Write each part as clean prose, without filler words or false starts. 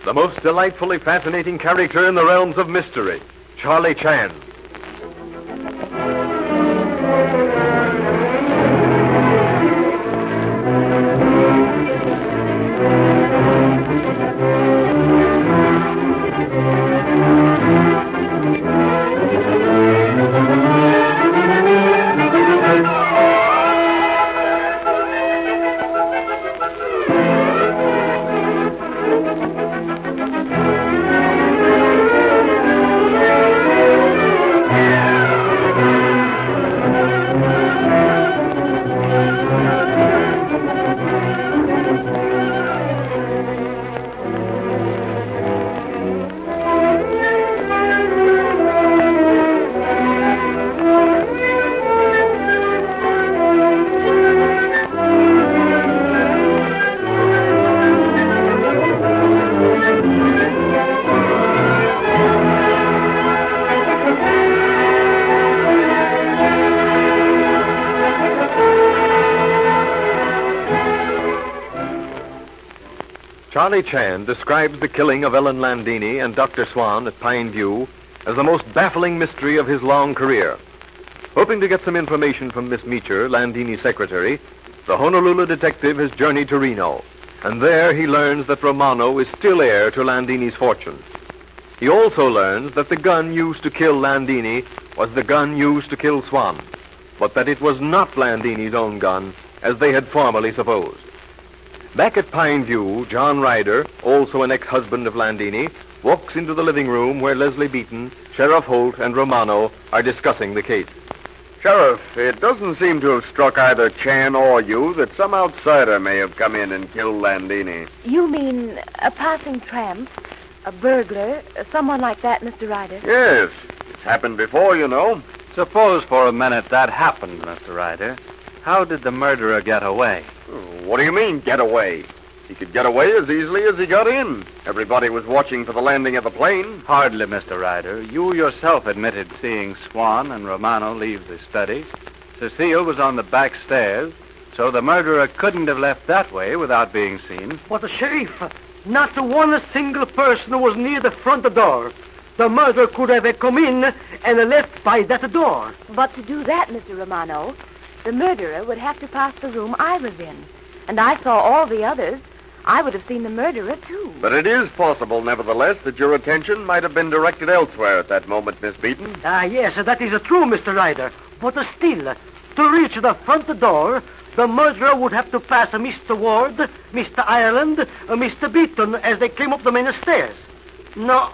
the most delightfully fascinating character in the realms of mystery, Charlie Chan. Charlie Chan describes the killing of Ellen Landini and Dr. Swan at Pine View as the most baffling mystery of his long career. Hoping to get some information from Miss Meacher, Landini's secretary, the Honolulu detective has journeyed to Reno, and there he learns that Romano is still heir to Landini's fortune. He also learns that the gun used to kill Landini was the gun used to kill Swan, but that it was not Landini's own gun, as they had formerly supposed. Back at Pine View, John Ryder, also an ex-husband of Landini, walks into the living room where Leslie Beaton, Sheriff Holt, and Romano are discussing the case. Sheriff, it doesn't seem to have struck either Chan or you that some outsider may have come in and killed Landini. You mean a passing tramp, a burglar, someone like that, Mr. Ryder? Yes, it's happened before, you know. Suppose for a minute that happened, Mr. Ryder. How did the murderer get away? What do you mean, get away? He could get away as easily as he got in. Everybody was watching for the landing of the plane. Hardly, Mr. Ryder. You yourself admitted seeing Swan and Romano leave the study. Cecile was on the back stairs, so the murderer couldn't have left that way without being seen. But the sheriff, not one single person was near the front door. The murderer could have come in and left by that door. But to do that, Mr. Romano, the murderer would have to pass the room I was in. And I saw all the others. I would have seen the murderer, too. But it is possible, nevertheless, that your attention might have been directed elsewhere at that moment, Miss Beaton. Yes, that is true, Mr. Ryder. But still, to reach the front door, the murderer would have to pass Mr. Ward, Mr. Ireland, Mr. Beaton as they came up the main stairs. No,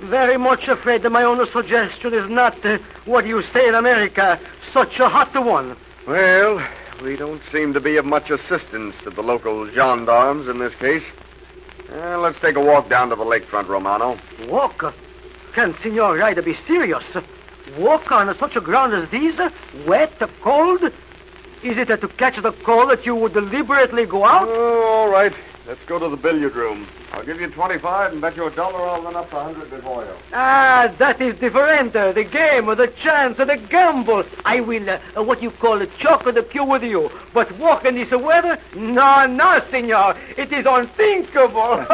very much afraid that my own suggestion is not, what you say in America, such a hot one. Well, we don't seem to be of much assistance to the local gendarmes in this case. Let's take a walk down to the lakefront, Romano. Walk? Can Signor Ryder be serious? Walk on such a ground as these? Wet, cold? Is it to catch the cold that you would deliberately go out? Oh, all right. Let's go to the billiard room. I'll give you 25 and bet you $1 I'll run up to 100 before you. That is different. The game, the chance, the gamble. I will, what you call, chalk the cue with you. But walk in this weather? No, senor. It is unthinkable.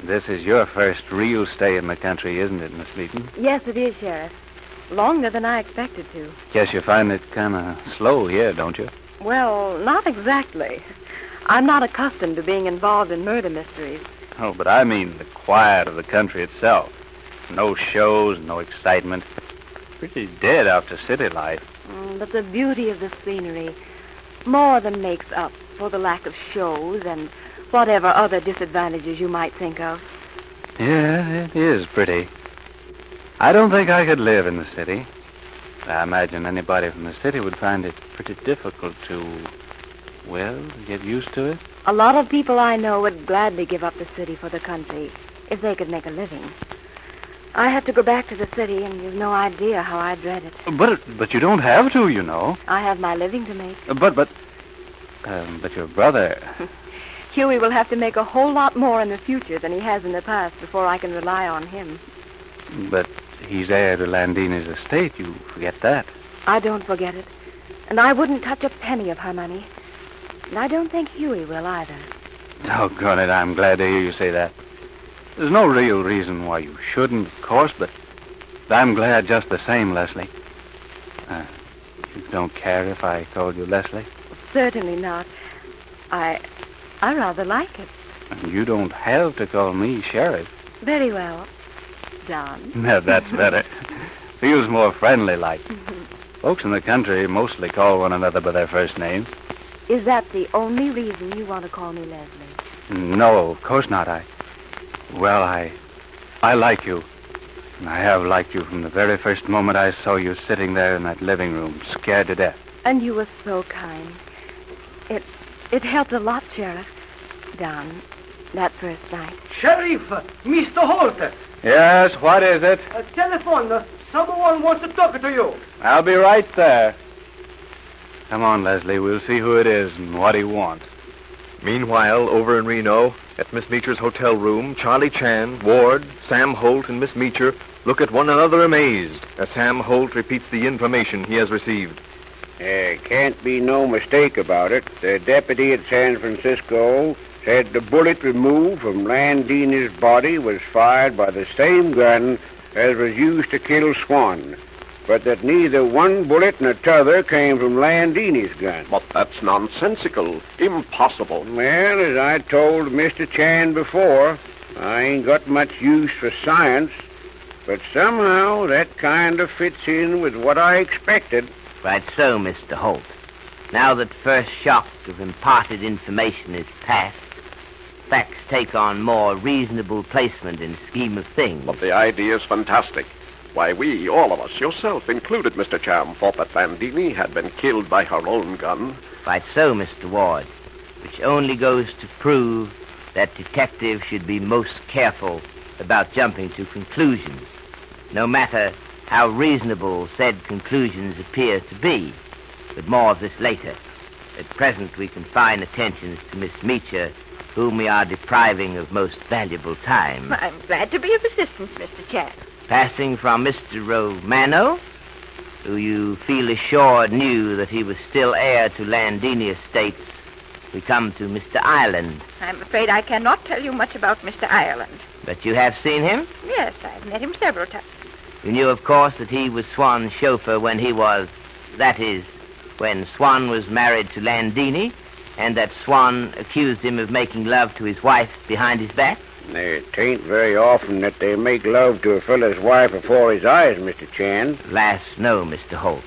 This is your first real stay in the country, isn't it, Miss Beaton? Yes, it is, Sheriff. Longer than I expected to. Guess you find it kind of slow here, don't you? Well, not exactly. I'm not accustomed to being involved in murder mysteries. Oh, but I mean the quiet of the country itself. No shows, no excitement. Pretty dead after city life. But the beauty of the scenery more than makes up for the lack of shows and whatever other disadvantages you might think of. Yeah, it is pretty. I don't think I could live in the city. I imagine anybody from the city would find it pretty difficult to, well, get used to it. A lot of people I know would gladly give up the city for the country if they could make a living. I have to go back to the city, and you've no idea how I dread it. But you don't have to, you know. I have my living to make. But your brother... Huey will have to make a whole lot more in the future than he has in the past before I can rely on him. But he's heir to Landini's estate. You forget that. I don't forget it. And I wouldn't touch a penny of her money. And I don't think Huey will either. Doggone it, I'm glad to hear you say that. There's no real reason why you shouldn't, of course, but I'm glad just the same, Leslie. You don't care if I called you Leslie? Certainly not. I rather like it. You don't have to call me Sheriff. Very well, Don. No, that's better. Feels more friendly-like. Folks in the country mostly call one another by their first names. Is that the only reason you want to call me Leslie? No, of course not. I like you. I have liked you from the very first moment I saw you sitting there in that living room, scared to death. And you were so kind. It helped a lot, Sheriff. Don, that first night. Sheriff, Mr. Holt. Yes, what is it? Telephone. Someone wants to talk to you. I'll be right there. Come on, Leslie. We'll see who it is and what he wants. Meanwhile, over in Reno, at Miss Meecher's hotel room, Charlie Chan, Ward, Sam Holt, and Miss Meecher look at one another amazed as Sam Holt repeats the information he has received. There can't be no mistake about it. The deputy at San Francisco said the bullet removed from Landini's body was fired by the same gun as was used to kill Swan, but that neither one bullet nor t'other came from Landini's gun. But that's nonsensical. Impossible. Well, as I told Mr. Chan before, I ain't got much use for science, but somehow that kind of fits in with what I expected. Right so, Mr. Holt. Now that first shock of imparted information is past, facts take on more reasonable placement in the scheme of things. But the idea is fantastic. Why, we, all of us, yourself included, Mr. Cham, thought that Landini had been killed by her own gun. Right so, Mr. Ward, which only goes to prove that detectives should be most careful about jumping to conclusions, no matter how reasonable said conclusions appear to be. But more of this later. At present, we confine attentions to Miss Meecher, whom we are depriving of most valuable time. I'm glad to be of assistance, Mr. Chan. Passing from Mr. Romano, who you feel assured knew that he was still heir to Landini estates, we come to Mr. Ireland. I'm afraid I cannot tell you much about Mr. Ireland. But you have seen him? Yes, I've met him several times. You knew, of course, that he was Swan's chauffeur when he was, that is, when Swan was married to Landini, and that Swan accused him of making love to his wife behind his back? It ain't very often that they make love to a fellow's wife before his eyes, Mr. Chan. Alas, no, Mr. Holt.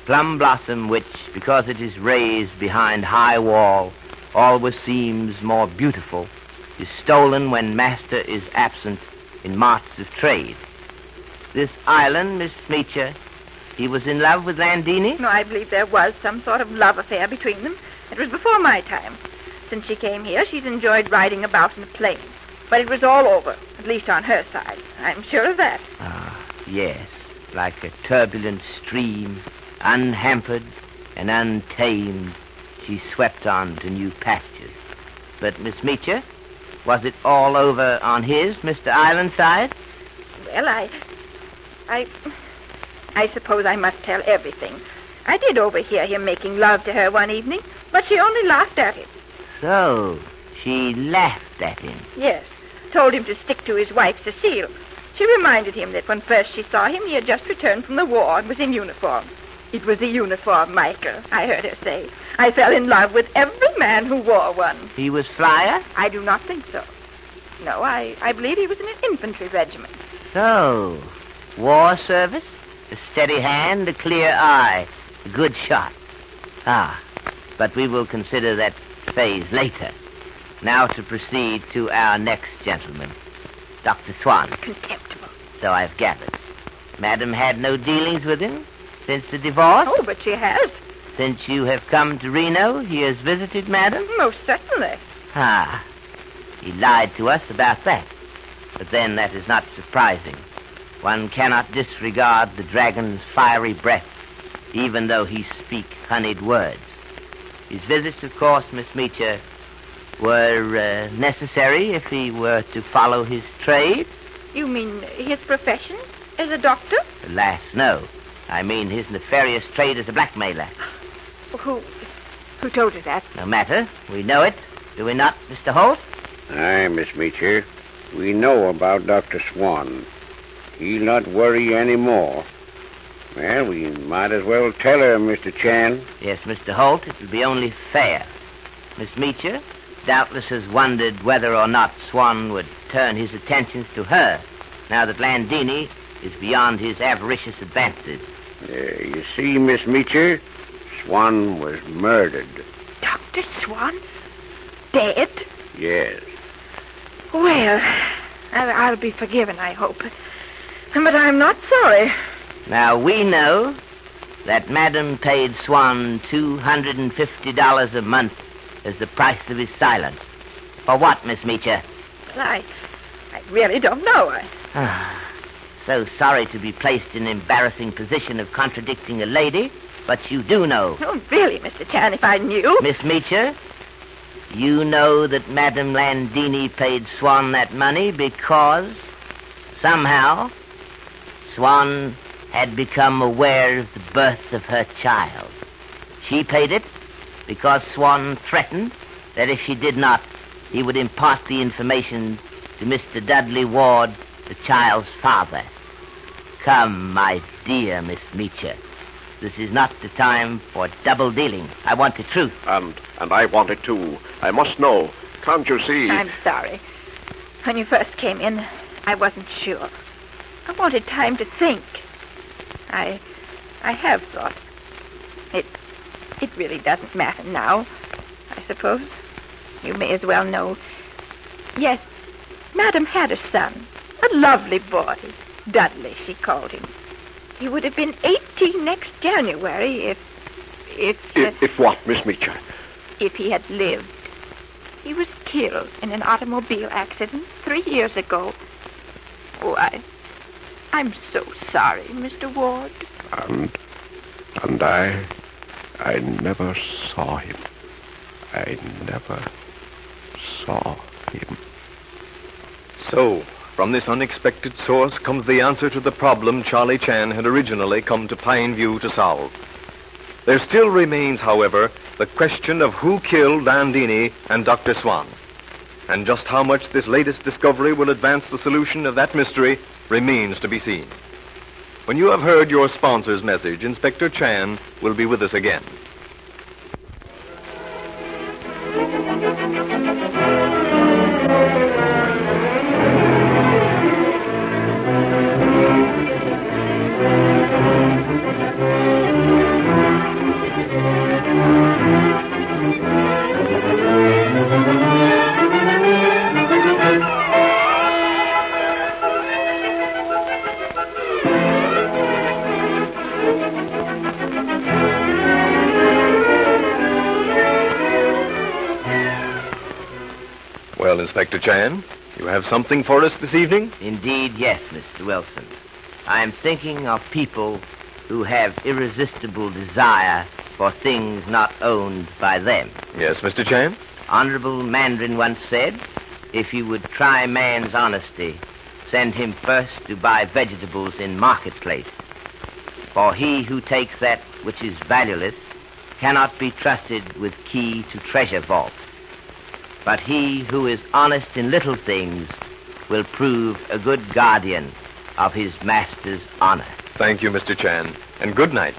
Plum blossom which, because it is raised behind high wall, always seems more beautiful, is stolen when master is absent in marts of trade. This Ireland, Miss Meecher, he was in love with Landini? No, I believe there was some sort of love affair between them. It was before my time. Since she came here, she's enjoyed riding about in a plane. But it was all over, at least on her side. I'm sure of that. Ah, yes, like a turbulent stream, unhampered and untamed, she swept on to new pastures. But, Miss Meecher, was it all over on his, Mr. Ireland's side? Well, I suppose I must tell everything. I did overhear him making love to her one evening, but she only laughed at him. So, she laughed at him? Yes, told him to stick to his wife, Cecile. She reminded him that when first she saw him, he had just returned from the war and was in uniform. It was the uniform, Michael, I heard her say. I fell in love with every man who wore one. He was flyer? I do not think so. No, I believe he was in an infantry regiment. So, war service, a steady hand, a clear eye, a good shot. Ah, but we will consider that phase later. Now to proceed to our next gentleman, Dr. Swan. Contemptible. So I've gathered. Madam had no dealings with him since the divorce? Oh, but she has. Since you have come to Reno, he has visited Madam? Most certainly. Ah, he lied to us about that. But then that is not surprising. One cannot disregard the dragon's fiery breath, even though he speak honeyed words. His visits, of course, Miss Meecher, were necessary if he were to follow his trade. You mean his profession as a doctor? Alas, no. I mean his nefarious trade as a blackmailer. Who told you that? No matter. We know it. Do we not, Mr. Holt? Aye, Miss Meacher. We know about Dr. Swan. He'll not worry any more. Well, we might as well tell her, Mr. Chan. Yes, Mr. Holt, it would be only fair. Miss Meacher doubtless has wondered whether or not Swan would turn his attentions to her, now that Landini is beyond his avaricious advances. You see, Miss Meacher, Swan was murdered. Dr. Swan? Dead? Yes. Well, I'll be forgiven, I hope. But I'm not sorry. Now, we know that Madam paid Swan $250 a month as the price of his silence. For what, Miss Meacher? Well, I really don't know. So sorry to be placed in an embarrassing position of contradicting a lady, but you do know. Oh, really, Mr. Chan, if I knew. Miss Meacher, you know that Madam Landini paid Swan that money because somehow Swan had become aware of the birth of her child. She paid it because Swan threatened that if she did not, he would impart the information to Mr. Dudley Ward, the child's father. Come, my dear Miss Meacher. This is not the time for double dealing. I want the truth. And I want it too. I must know. Can't you see? I'm sorry. When you first came in, I wasn't sure. I wanted time to think. I have thought. It really doesn't matter now, I suppose. You may as well know. Yes, Madam had a son. A lovely boy. Dudley, she called him. He would have been 18 next January if If what, Miss Meacher? If he had lived. He was killed in an automobile accident 3 years ago. Oh, I'm so sorry, Mr. Ward. And I never saw him. I never saw him. So, from this unexpected source comes the answer to the problem Charlie Chan had originally come to Pine View to solve. There still remains, however, the question of who killed Landini and Dr. Swan. And just how much this latest discovery will advance the solution of that mystery remains to be seen. When you have heard your sponsor's message, Inspector Chan will be with us again. Well, Inspector Chan, you have something for us this evening? Indeed, yes, Mr. Wilson. I am thinking of people who have irresistible desire for things not owned by them. Yes, Mr. Chan? Honorable Mandarin once said, if you would try man's honesty, send him first to buy vegetables in marketplace. For he who takes that which is valueless cannot be trusted with key to treasure vault. But he who is honest in little things will prove a good guardian of his master's honor. Thank you, Mr. Chan, and good night.